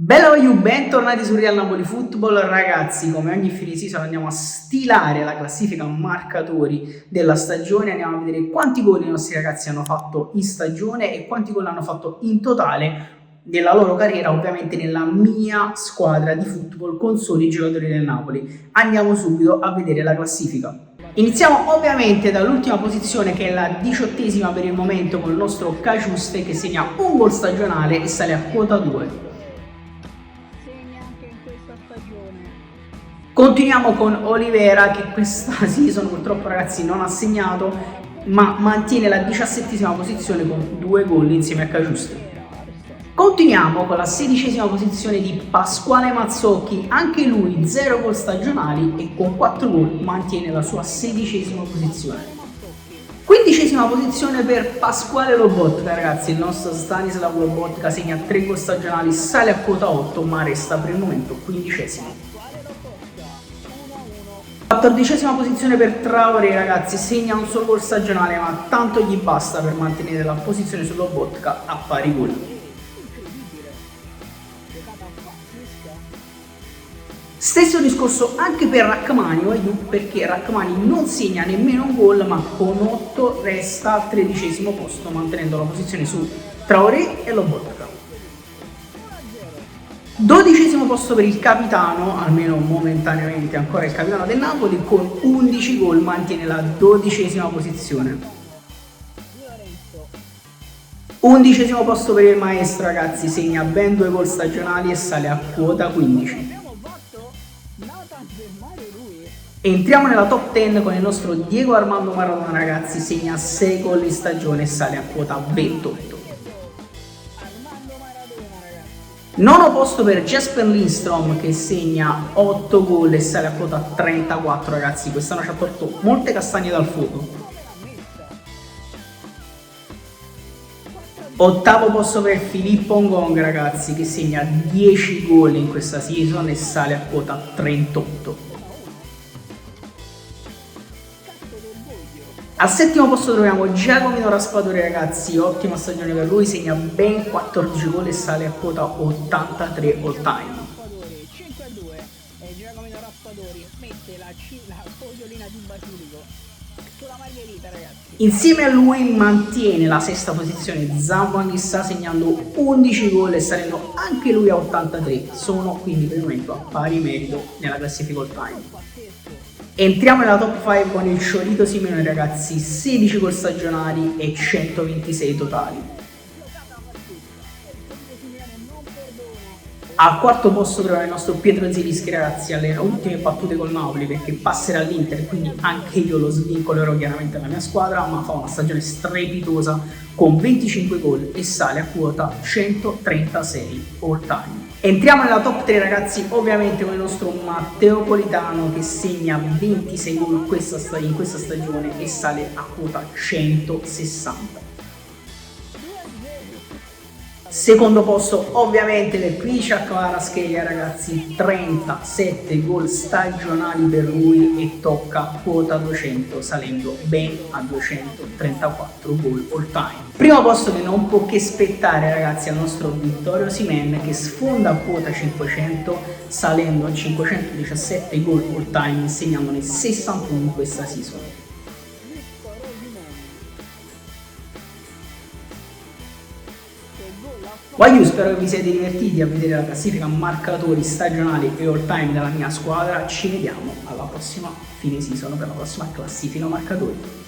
Bella voglio, bentornati su Real Napoli Football. Ragazzi, come ogni fine season andiamo a stilare la classifica marcatori della stagione, andiamo a vedere quanti gol i nostri ragazzi hanno fatto in stagione e quanti gol hanno fatto in totale della loro carriera, ovviamente nella mia squadra di football con soli i giocatori del Napoli. Andiamo subito a vedere la classifica. Iniziamo ovviamente dall'ultima posizione, che è la 18ª per il momento, con il nostro Caciuste che segna un gol stagionale e sale a quota 2. Continuiamo con Olivera, che questa season purtroppo ragazzi non ha segnato, ma mantiene la 17ª posizione con 2 gol insieme a Caciuste. Continuiamo con la 16ª posizione di Pasquale Mazzocchi, anche lui 0 gol stagionali e con 4 gol mantiene la sua 16ª posizione. 15ª posizione per Pasquale Lobotka, ragazzi, il nostro Stanislav Lobotka segna 3 gol stagionali, sale a quota 8 ma resta per il momento 15º. 14ª posizione per Traoré, ragazzi, segna un solo gol stagionale ma tanto gli basta per mantenere la posizione su Lobotka a pari gol. Stesso discorso anche per Rachmani, perché Rachmani non segna nemmeno un gol ma con 8 resta al 13º posto, mantenendo la posizione su Traoré e Lobotka. 12º posto per il capitano, almeno momentaneamente ancora il capitano del Napoli, con 11 gol mantiene la 12ª posizione. 11º posto per il maestro, ragazzi, segna ben 2 gol stagionali e sale a quota 15. Entriamo nella top 10 con il nostro Diego Armando Maradona, ragazzi, segna 6 gol in stagione e sale a quota 28. Nono posto per Jesper Lindstrom, che segna 8 gol e sale a quota 34, ragazzi, quest'anno ci ha tolto molte castagne dal fuoco. Ottavo posto per Filippo Ngong, ragazzi, che segna 10 gol in questa season e sale a quota 38. Al settimo posto troviamo Giacomino Raspadori, ragazzi, ottima stagione per lui, segna ben 14 gol e sale a quota 83 all time. Insieme a lui mantiene la sesta posizione Zambo Anghissà, segnando 11 gol e salendo anche lui a 83, sono quindi per il momento a pari merito nella classifica all time. Entriamo nella top 5 con il Ciolito Simeone, ragazzi, 16 gol stagionali e 126 totali. Al quarto posto troviamo il nostro Pietro Zielinski, ragazzi, alle ultime battute col Napoli, perché passerà all'Inter, quindi anche io lo svincolerò chiaramente alla mia squadra, ma fa una stagione strepitosa con 25 gol e sale a quota 136 all time. Entriamo nella top 3, ragazzi, ovviamente con il nostro Matteo Politano, che segna 26 gol in questa stagione e sale a quota 160. Secondo posto ovviamente per Krishak Kvaratskhelia, ragazzi, 37 gol stagionali per lui e tocca quota 200, salendo ben a 234 gol all time. Primo posto che non può che spettare, ragazzi, al nostro Victor Osimhen, che sfonda quota 500 salendo a 517 gol all time, segnandone 61 in questa season. Io spero che vi siate divertiti a vedere la classifica marcatori stagionali e all time della mia squadra. Ci vediamo alla prossima fine season per la prossima classifica marcatori.